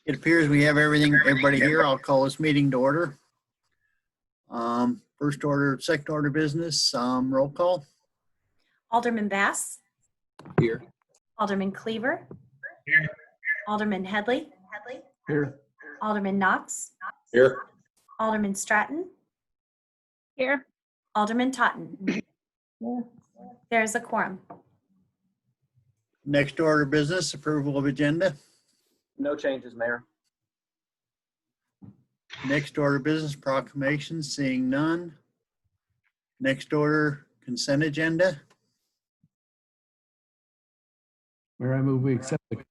It appears we have everybody here. I'll call this meeting to order. Second order business, roll call. Alderman Bass. Here. Alderman Cleaver. Here. Alderman Headley. Here. Alderman Knox. Here. Alderman Stratton. Here. Alderman Totten. There's a quorum. Next order of business, approval of agenda. No changes, Mayor. Next order of business, proclamations, seeing none. Next order, consent agenda. Mayor, I move we accept the.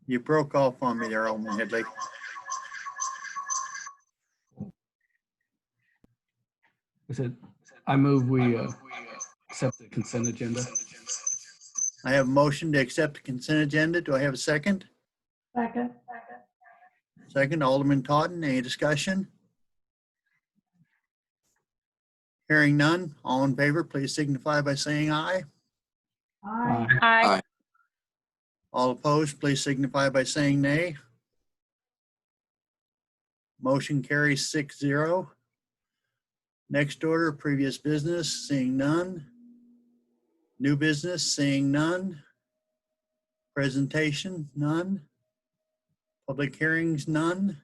You broke off on me there, Alderman Headley. I said, I move we accept the consent agenda. I have a motion to accept the consent agenda. Do I have a second? Second. Second, Alderman Totten. Any discussion? Hearing none. All in favor, please signify by saying aye. Aye. Aye. All opposed, please signify by saying nay. Motion carries 6-0. Next order, previous business, seeing none. New business, seeing none. Presentation, none. Public hearings, none.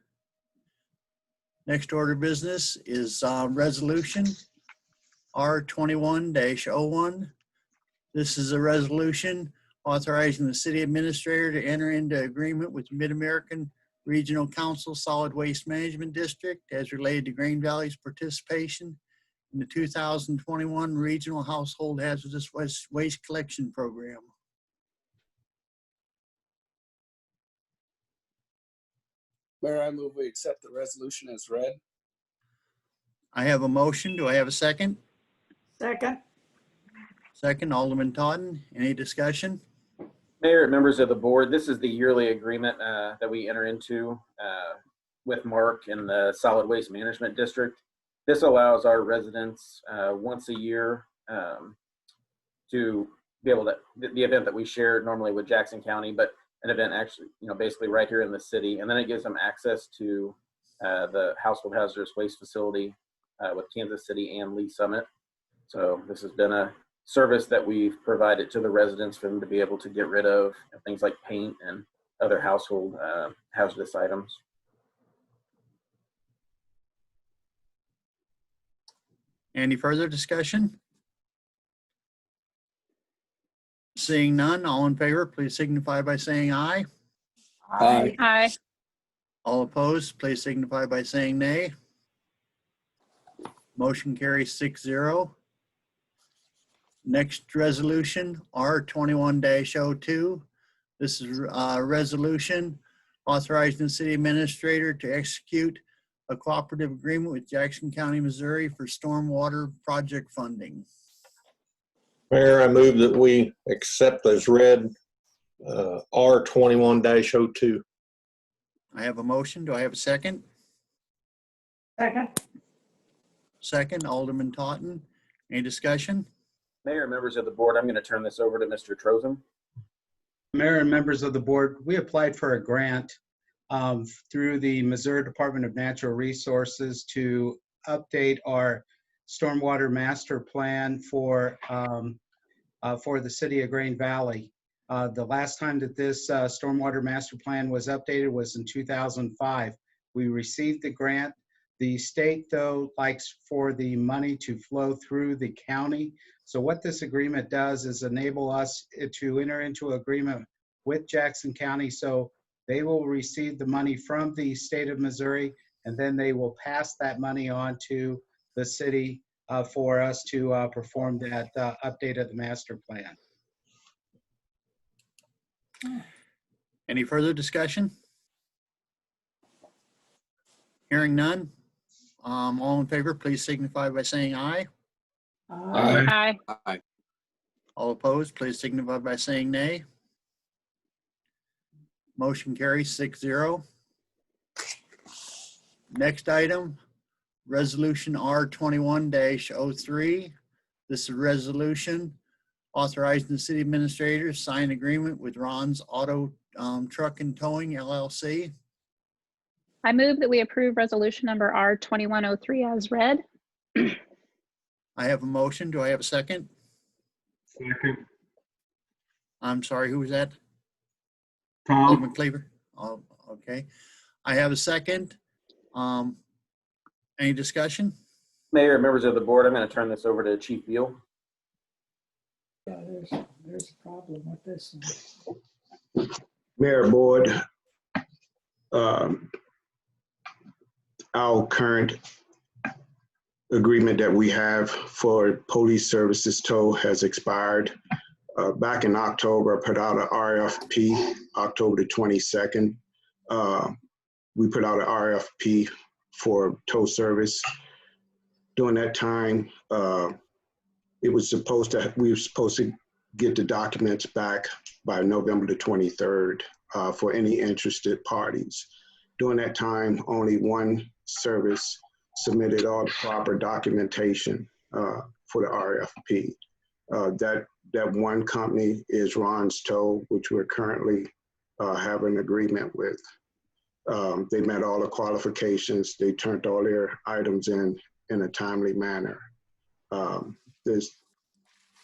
Next order of business is resolution R21-01. This is a resolution authorizing the city administrator to enter into agreement with Mid-American Regional Council Solid Waste Management District as related to Green Valley's participation in the 2021 Regional Household Hazardous Waste Collection Program. Mayor, I move we accept the resolution as read. I have a motion. Do I have a second? Second. Second, Alderman Totten. Any discussion? Mayor, members of the board, this is the yearly agreement that we enter into with Mark in the Solid Waste Management District. This allows our residents once a year to be able to, the event that we share normally with Jackson County, but an event actually, basically right here in the city. And then it gives them access to the Household Hazardous Waste Facility with Kansas City and Lee Summit. So this has been a service that we've provided to the residents for them to be able to get rid of things like paint and other household hazardous items. Any further discussion? Seeing none, all in favor, please signify by saying aye. Aye. Aye. All opposed, please signify by saying nay. Motion carries 6-0. Next resolution, R21-02. This is a resolution authorizing the city administrator to execute a cooperative agreement with Jackson County, Missouri for stormwater project funding. Mayor, I move that we accept as read R21-02. I have a motion. Do I have a second? Second. Second, Alderman Totten. Any discussion? Mayor and members of the board, I'm going to turn this over to Mr. Trozum. Mayor and members of the board, we applied for a grant through the Missouri Department of Natural Resources to update our stormwater master plan for the city of Green Valley. The last time that this stormwater master plan was updated was in 2005. We received the grant. The state, though, likes for the money to flow through the county. So what this agreement does is enable us to enter into agreement with Jackson County. So they will receive the money from the state of Missouri, and then they will pass that money on to the city for us to perform that update of the master plan. Any further discussion? Hearing none. All in favor, please signify by saying aye. Aye. Aye. All opposed, please signify by saying nay. Motion carries 6-0. Next item, Resolution R21-03. This is a resolution authorizing the city administrator to sign agreement with Ron's Auto Truck and Towing LLC. I move that we approve resolution number R2103 as read. I have a motion. Do I have a second? Second. I'm sorry, who was that? Tom? Alderman Cleaver? Oh, okay. I have a second. Any discussion? Mayor and members of the board, I'm going to turn this over to Chief Beal. Yeah, there's a problem with this one. Mayor, Board, our current agreement that we have for police services tow has expired. Back in October, I put out an RFP, October the 22nd. We put out an RFP for tow service. During that time, we were supposed to get the documents back by November the 23rd for any interested parties. During that time, only one service submitted all the proper documentation for the RFP. That one company is Ron's Tow, which we're currently have an agreement with. They met all the qualifications. They turned all their items in a timely manner. This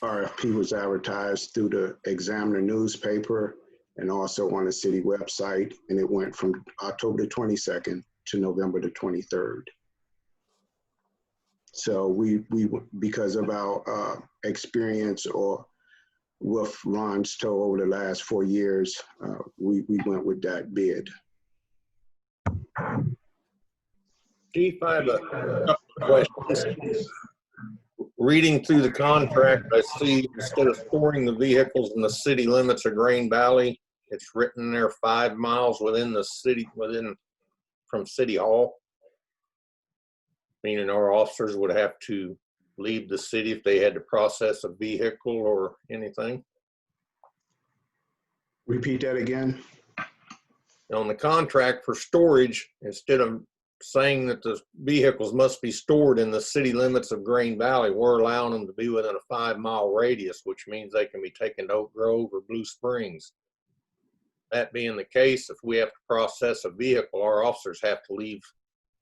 RFP was advertised through the Examiner newspaper and also on the city website, and it went from October the 22nd to November the 23rd. So we because of our experience with Ron's Tow over the last 4 years, we went with that bid. Chief, I have a couple of questions. Reading through the contract, I see instead of storing the vehicles in the city limits of Green Valley, it's written there 5 miles within the city, from City Hall. Meaning our officers would have to leave the city if they had to process a vehicle or anything. Repeat that again. On the contract for storage, instead of saying that the vehicles must be stored in the city limits of Green Valley, we're allowing them to be within a 5-mile radius, which means they can be taken to Oak Grove or Blue Springs. That being the case, if we have to process a vehicle, our officers have to leave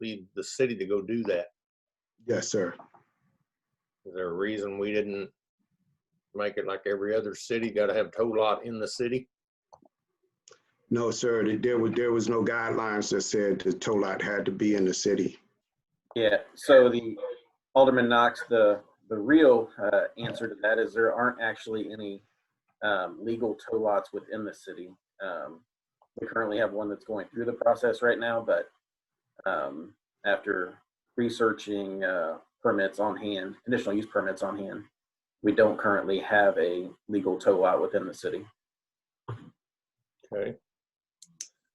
the city to go do that. Yes, sir. Is there a reason we didn't make it like every other city, got to have a tow lot in the city? No, sir. There was no guidelines that said the tow lot had to be in the city. Yeah, so the Alderman Knox, the real answer to that is there aren't actually any legal tow lots within the city. We currently have one that's going through the process right now, but after researching permits on hand, conditional use permits on hand, we don't currently have a legal tow lot within the city. Okay.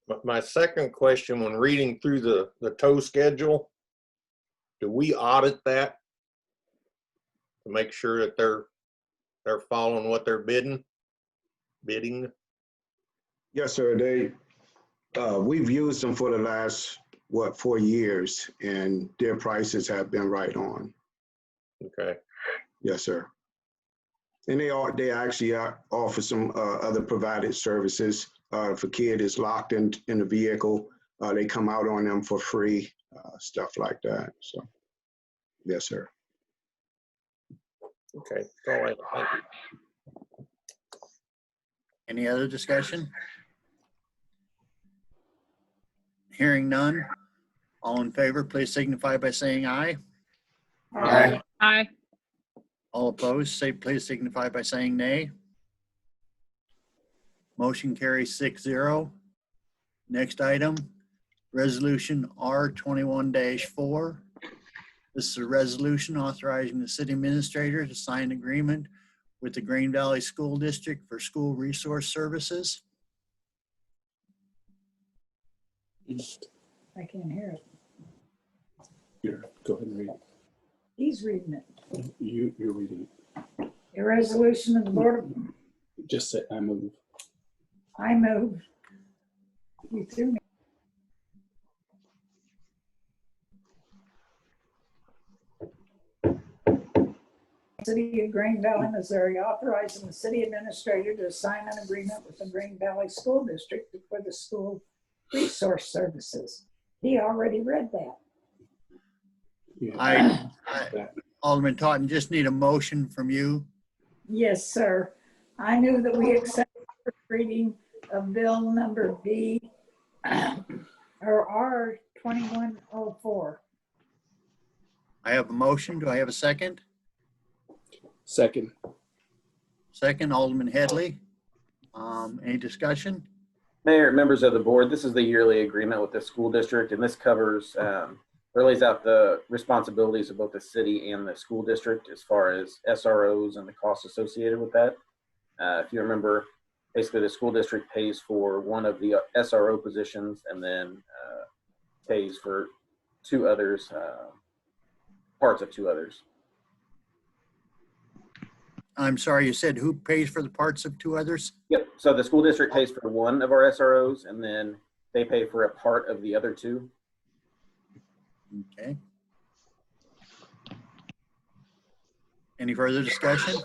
But my second question, when reading through the tow schedule, do we audit that to make sure that they're following what they're bidding? Yes, sir. We've used them for the last, 4 years, and their prices have been right on. Okay. Yes, sir. And they actually offer some other provided services. If a kid is locked in the vehicle, they come out on them for free, stuff like that. So, yes, sir. Okay. All right. Thank you. Any other discussion? Hearing none. All in favor, please signify by saying aye. Aye. Aye. All opposed, please signify by saying nay. Motion carries 6-0. Next item, Resolution R21-4. This is a resolution authorizing the city administrator to sign an agreement with the Green Valley School District for school resource services. I can't hear it. Here, go ahead and read it. He's reading it. You're reading A resolution of the Board of, it. Just say, I move. I move. You threw me. City of Green Valley, Missouri, authorizing the city administrator to sign an agreement with the Green Valley School District for the school resource services. He already read that. Yeah. Alderman Totten, just need a motion from you. Yes, sir. I move that we accept the first reading of bill number B or R2104. I have a motion. Do I have a second? Second. Second, Alderman Headley. Any discussion? Mayor, members of the board, this is the yearly agreement with the school district, and this covers, or lays out the responsibilities of both the city and the school district as far as SROs and the costs associated with that. If you remember, basically the school district pays for one of the SRO positions and then pays for two others, parts of two others. I'm sorry, you said who pays for the parts of two others? Yep, so the school district pays for one of our SROs and then they pay for a part of the other two. Okay. Any further discussion?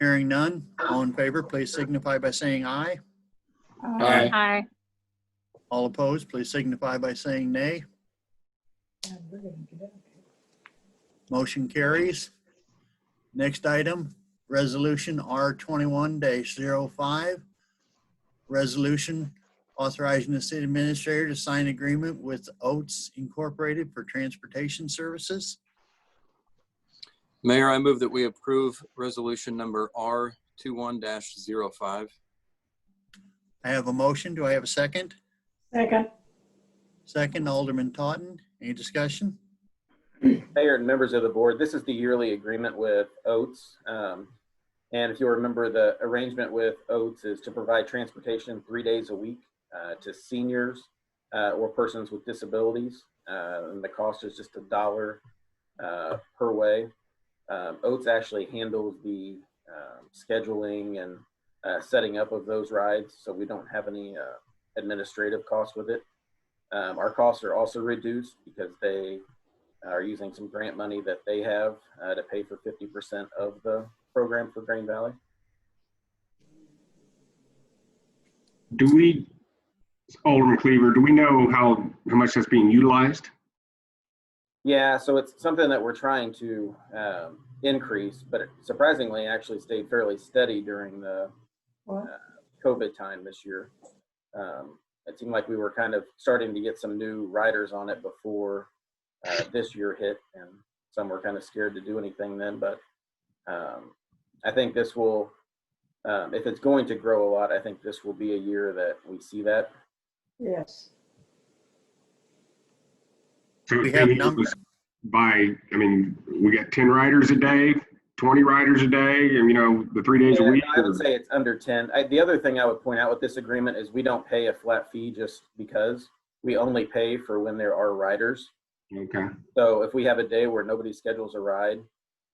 Hearing none. All in favor, please signify by saying aye. Aye. Aye. All opposed, please signify by saying nay. We're gonna get it. Motion carries. Next item, Resolution R21-05. Resolution authorizing the city administrator to sign agreement with Oates Incorporated for transportation services. Mayor, I move that we approve resolution number R21-05. I have a motion. Do I have a second? Second. Second, Alderman Totten. Any discussion? Mayor and members of the board, this is the yearly agreement with Oates. And if you remember, the arrangement with Oates is to provide transportation 3 days a week to seniors or persons with disabilities. And the cost is just $1 per way. Oates actually handles the scheduling and setting up of those rides, so we don't have any administrative costs with it. Our costs are also reduced because they are using some grant money that they have to pay for 50% of the program for Green Valley. Do we, Alderman Cleaver, do we know how much that's being utilized? Yeah, so it's something that we're trying to increase, but it surprisingly actually stayed fairly steady during the COVID time this year. It seemed like we were kind of starting to get some new riders on it before this year hit, and some were kind of scared to do anything then, but I think this will, if it's going to grow a lot, I think this will be a year that we see that. Yes. So We it's have being numbers. used by, I mean, we got 10 riders a day, 20 riders a day, and the 3 days a Yeah, week? I would say it's under 10. The other thing I would point out with this agreement is we don't pay a flat fee just because. We only pay for when there are riders. Okay. So if we have a day where nobody schedules a ride,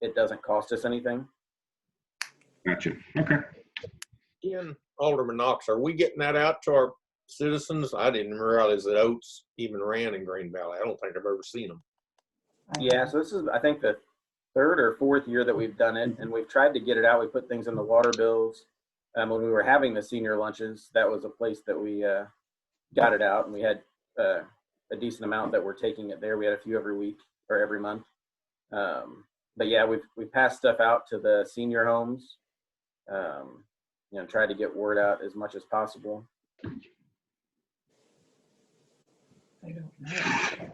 it doesn't cost us anything. Gotcha. Okay. Again, Alderman Knox, are we getting that out to our citizens? I didn't realize that Oats even ran in Green Valley. I don't think I've ever seen them. Yeah, so this is, I think, the third or fourth year that we've done it, and we've tried to get it out. We put things in the water bills. When we were having the senior lunches, that was a place that we got it out, and we had a decent amount that were taking it there. We had a few every week or every month. But yeah, we've passed stuff out to the senior homes. Tried to get word out as much as possible. I don't know.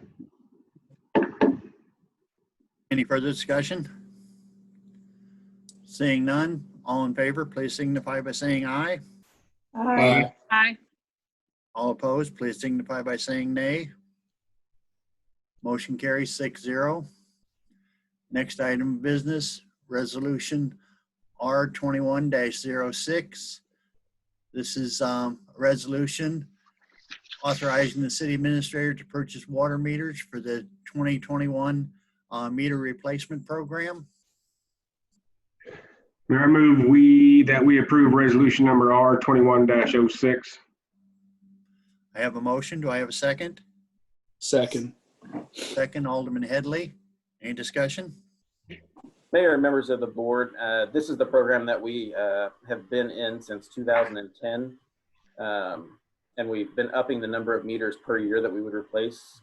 Any further discussion? Seeing none, all in favor, please signify by saying aye. Aye. Aye. All opposed, please signify by saying nay. Motion carries 6-0. Next item of business, resolution R21-06. This is a resolution authorizing the city administrator to purchase water meters for the 2021 meter replacement program. Mayor, I move that we approve resolution number R21-06. I have a motion. Do I have a second? Second. Second, Alderman Headley. Any discussion? Mayor and members of the board, this is the program that we have been in since 2010. And we've been upping the number of meters per year that we would replace.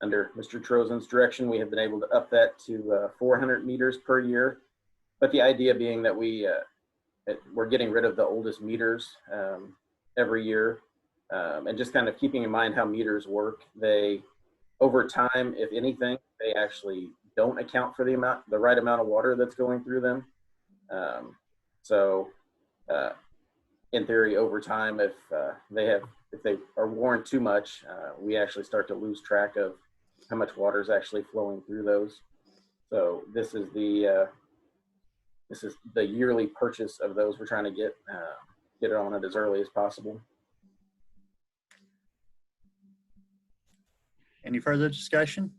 Under Mr. Trozen's direction, we have been able to up that to 400 meters per year. But the idea being that we're getting rid of the oldest meters every year. And just kind of keeping in mind how meters work. They, over time, if anything, they actually don't account for the right amount of water that's going through them. In theory, over time, if they are worn too much, we actually start to lose track of how much water is actually flowing through those. So this is the yearly purchase of those. We're trying to get it on it as early as possible. Any further discussion?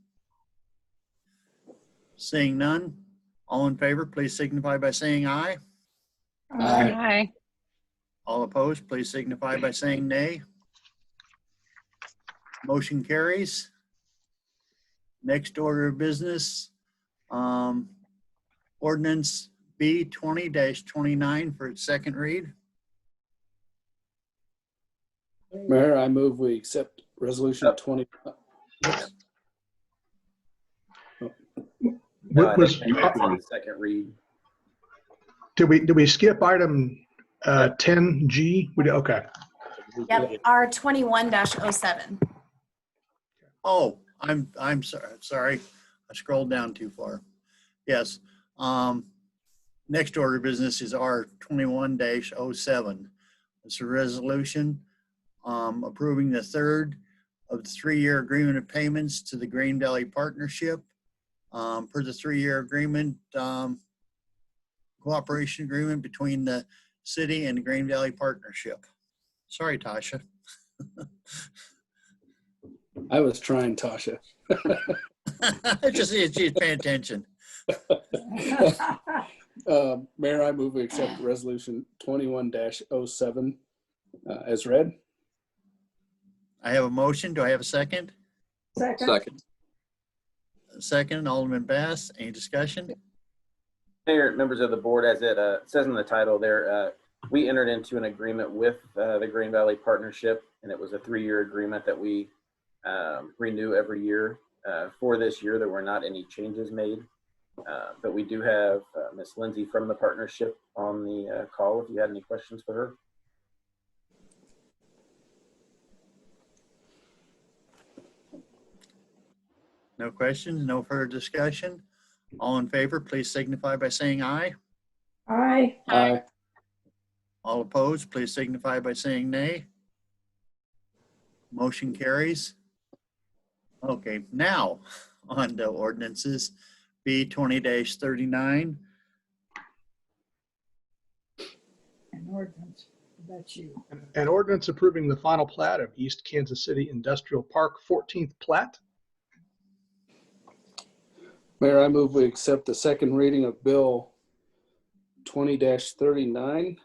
Seeing none, all in favor, please signify by saying aye. Aye. Aye. All opposed, please signify by saying nay. Motion carries. Next order of business, ordinance B 20-29 for its second read. Mayor, I move we accept resolution 20. No, I What was, think that's on the second read. did we skip item 10G? Okay. Yep, R21-07. Oh, I'm sorry. I scrolled down too far. Yes. Next order of business is R21-07. It's a resolution approving the third of the 3-year agreement of payments to the Green Valley Partnership. Per the 3-year agreement, cooperation agreement between the city and the Green Valley Partnership. Sorry, Tasha. I was trying, Tasha. Just she's paying attention. Mayor, I move we accept resolution 21-07 as read. I have a motion. Do I have a second? Second. Second, Alderman Bass. Any discussion? Mayor, members of the board, as it says in the title there, we entered into an agreement with the Green Valley Partnership, and it was a 3-year agreement that we renew every year. For this year, there were not any changes made, but we do have Ms. Lindsay from the partnership on the call if you had any questions for her. No questions, no further discussion. All in favor, please signify by saying aye. Aye. Aye. All opposed, please signify by saying nay. Motion carries. Okay, now on to ordinances. B 20-39. An ordinance, that's you. An ordinance approving the final plat of East Kansas City Industrial Park 14th plat. Mayor, I move we accept the second reading of Bill 20-39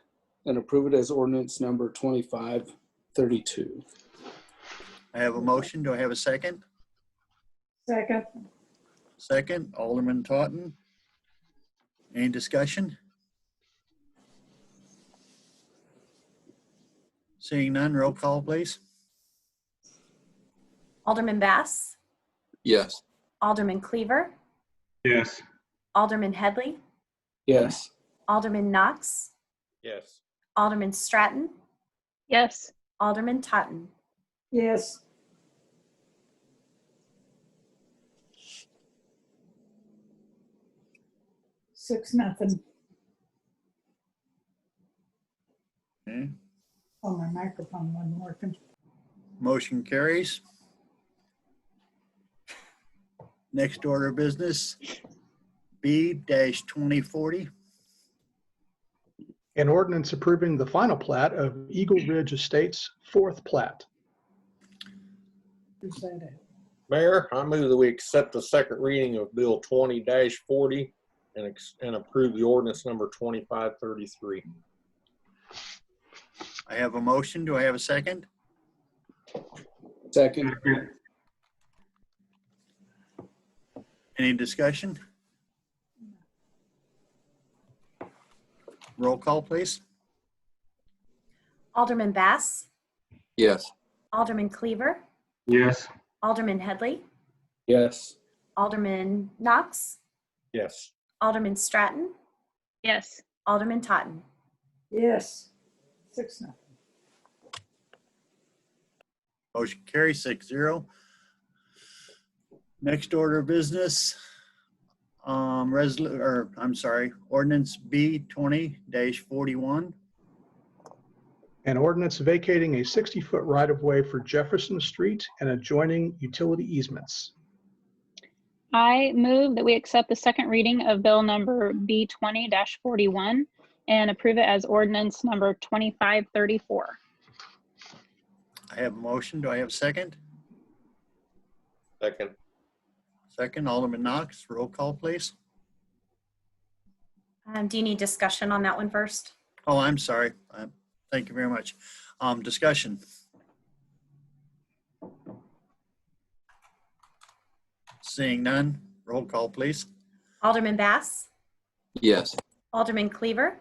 and approve it as ordinance number 2532. I have a motion. Do I have a second? Second. Second, Alderman Totten. Any discussion? Seeing none, roll call, please. Alderman Bass, Yes. Alderman Cleaver, Yes. Alderman Headley, Yes. Alderman Knox, Yes. Alderman Stratton, Yes. Alderman Totten. Yes. Six, nothing. Okay. Oh, my microphone wasn't working. Motion carries. Next order of business, B-2040. An ordinance approving the final plat of Eagle Ridge Estates, fourth plat. Who's that at? Mayor, I move that we accept the second reading of Bill 20-40 and approve the ordinance number 2533. I have a motion. Do I have a second? Second. Any discussion? Roll call, please. Alderman Bass, Yes. Alderman Cleaver, Yes. Alderman Headley, Yes. Alderman Knox, Yes. Alderman Stratton, Yes. Alderman Totten. Yes. Six, nothing. Motion carries 6-0. Next order of business, ordinance B-20-41. An ordinance vacating a 60-foot right-of-way for Jefferson Street and adjoining utility easements. I move that we accept the second reading of bill number B-20-41 and approve it as ordinance number 2534. I have a motion. Do I have a second? Second. Second, Alderman Knox. Roll call, please. Do you need discussion on that one first? Oh, I'm sorry. Thank you very much. Discussion. Seeing none, roll call, please. Alderman Bass, Yes. Alderman Cleaver,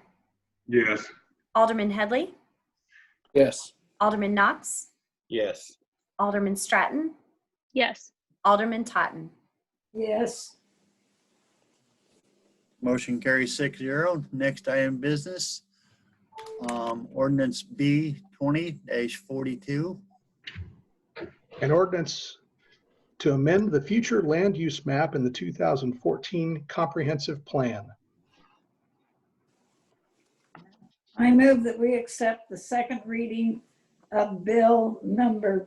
Yes. Alderman Headley, Yes. Alderman Knox, Yes. Alderman Stratton, Yes. Alderman Totten. Yes. Motion carries 6-0. Next item of business, ordinance B-20-42. An ordinance to amend the future land use map in the 2014 comprehensive plan. I move that we accept the second reading of bill number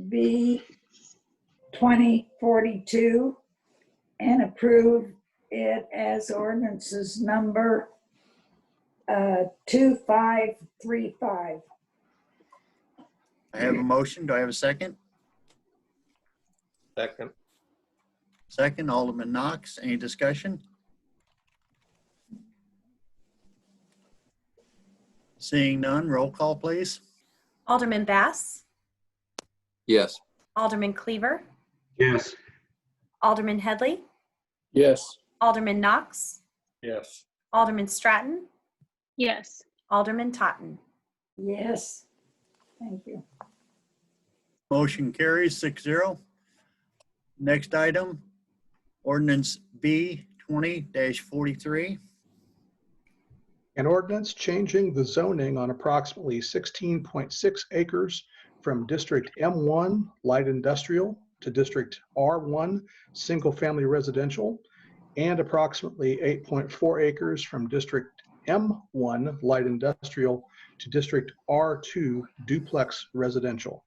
B-2042 and approve it as ordinances number 2535. I have a motion. Do I have a second? Second. Second, Alderman Knox. Any discussion? Seeing none, roll call, please. Alderman Bass, Yes. Alderman Cleaver, Yes. Alderman Headley, Yes. Alderman Knox, Yes. Alderman Stratton, Yes. Alderman Totten. Yes. Thank you. Motion carries 6-0. Next item, ordinance B-20-43. An ordinance changing the zoning on approximately 16.6 acres from District M1 Light Industrial to District R1 Single Family Residential, and approximately 8.4 acres from District M1 Light Industrial to District R2 Duplex Residential.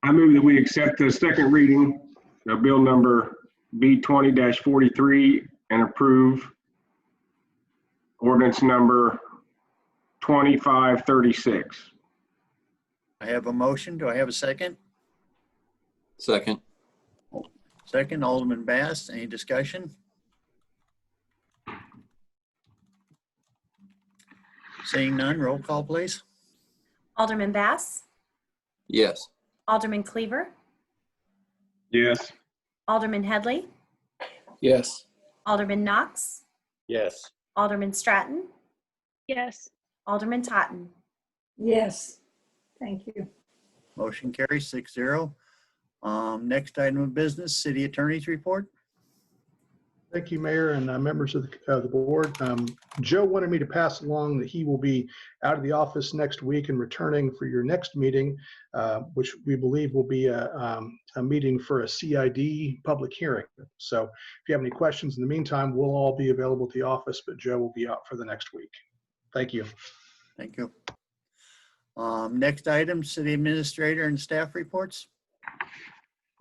I move that we accept the second reading of bill number B-20-43 and approve ordinance number 2536. I have a motion. Do I have a second? Second. Second, Alderman Bass. Any discussion? Seeing none, roll call, please. Alderman Bass, Yes. Alderman Cleaver, Yes. Alderman Headley, Yes. Alderman Knox, Yes. Alderman Stratton, Yes. Alderman Totten. Yes, thank you. Motion carries 6-0. Next item of business, city attorney's report. Thank you, Mayor, and members of the board. Joe wanted me to pass along that he will be out of the office next week and returning for your next meeting, which we believe will be a meeting for a CID public hearing. So if you have any questions in the meantime, we'll all be available at the office, but Joe will be out for the next week. Thank you. Thank you. Next item, city administrator and staff reports.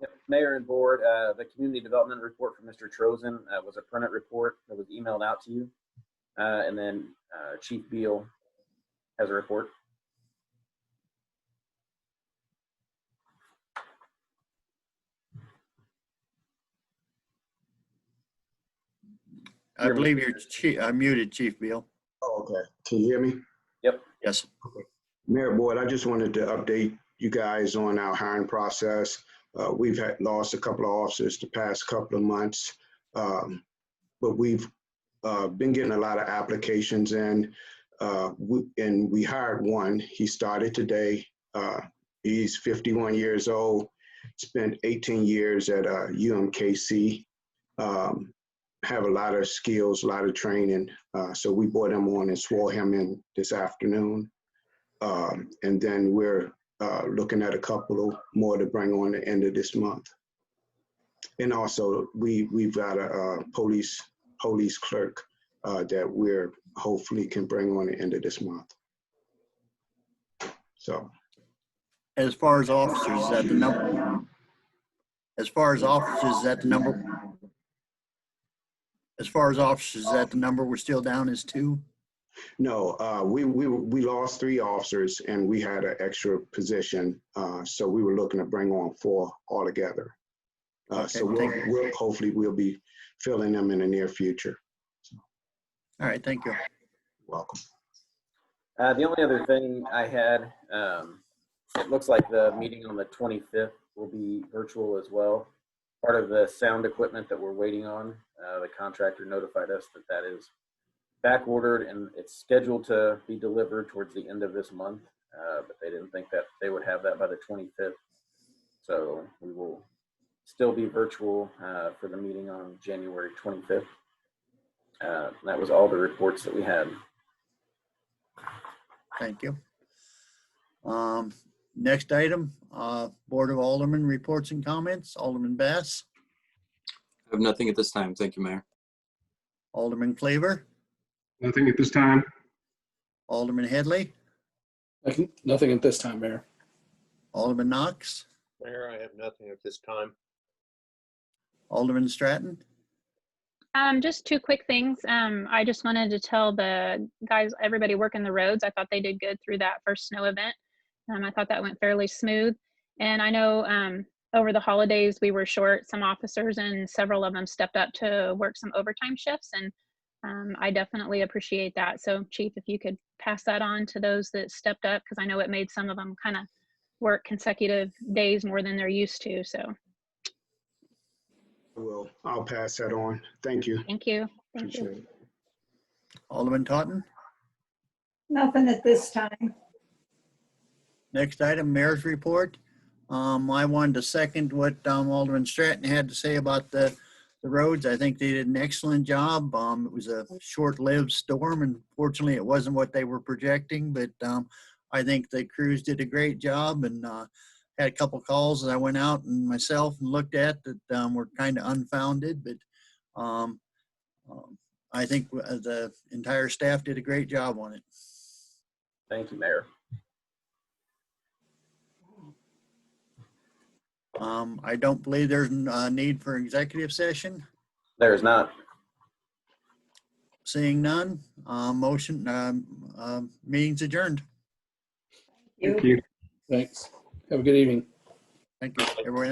Yep. Mayor and board, the community development report from Mr. Trozen was a printed report that was emailed out to you. And then Chief Beal has a report. I believe you're muted, Chief Beal. Oh, okay. Can you hear me? Yep. Yes. Mayor Board, I just wanted to update you guys on our hiring process. We've lost a couple of officers the past couple of months, but we've been getting a lot of applications in, and we hired one. He started today. He's 51 years old, spent 18 years at UMKC, have a lot of skills, a lot of training. So we brought him on and swore him in this afternoon. And then we're looking at a couple more to bring on the end of this month. And also we've got a police clerk that we're hopefully can bring on the end of this month. So. As far as officers, is that the number? As far as officers, is that the number? As far as officers, is that the number we're still down as 2? No, we lost 3 officers and we had an extra position. So we were looking to bring on 4 altogether. So we'll hopefully we'll be filling them in the near future. So. All right, thank you. Welcome. The only other thing I had, it looks like the meeting on the 25th will be virtual as well. Part of the sound equipment that we're waiting on, the contractor notified us that is back ordered and it's scheduled to be delivered towards the end of this month, but they didn't think that they would have that by the 25th. So we will still be virtual for the meeting on January 25th. That was all the reports that we had. Thank you. Next item, Board of Aldermen reports and comments. Alderman Bass. I have nothing at this time. Thank you, Mayor. Alderman Cleaver. Nothing at this time. Alderman Headley. Nothing at this time, Mayor. Alderman Knox. Mayor, I have nothing at this time. Alderman Stratton. Just 2 quick things. I just wanted to tell the guys, everybody working the roads, I thought they did good through that first snow event. I thought that went fairly smooth. And I know over the holidays we were short some officers and several of them stepped up to work some overtime shifts. And I definitely appreciate that. So Chief, if you could pass that on to those that stepped up, because I know it made some of them kind of work consecutive days more than they're used to. So. I'll pass that on. Thank you. Thank you. Thank Appreciate you. it. Alderman Totten. Nothing at this time. Next item, mayor's report. I wanted to second what Alderman Stratton had to say about the roads. I think they did an excellent job. It was a short-lived storm, and fortunately it wasn't what they were projecting, but I think the crews did a great job, and had a couple calls that I went out and myself and looked at that were kind of unfounded, but I think the entire staff did a great job on it. Thank you, Mayor. I don't believe there's a need for executive session. There is not. Seeing none, meeting's adjourned. Thank you. Thanks. Have a good evening. Thank you, everyone.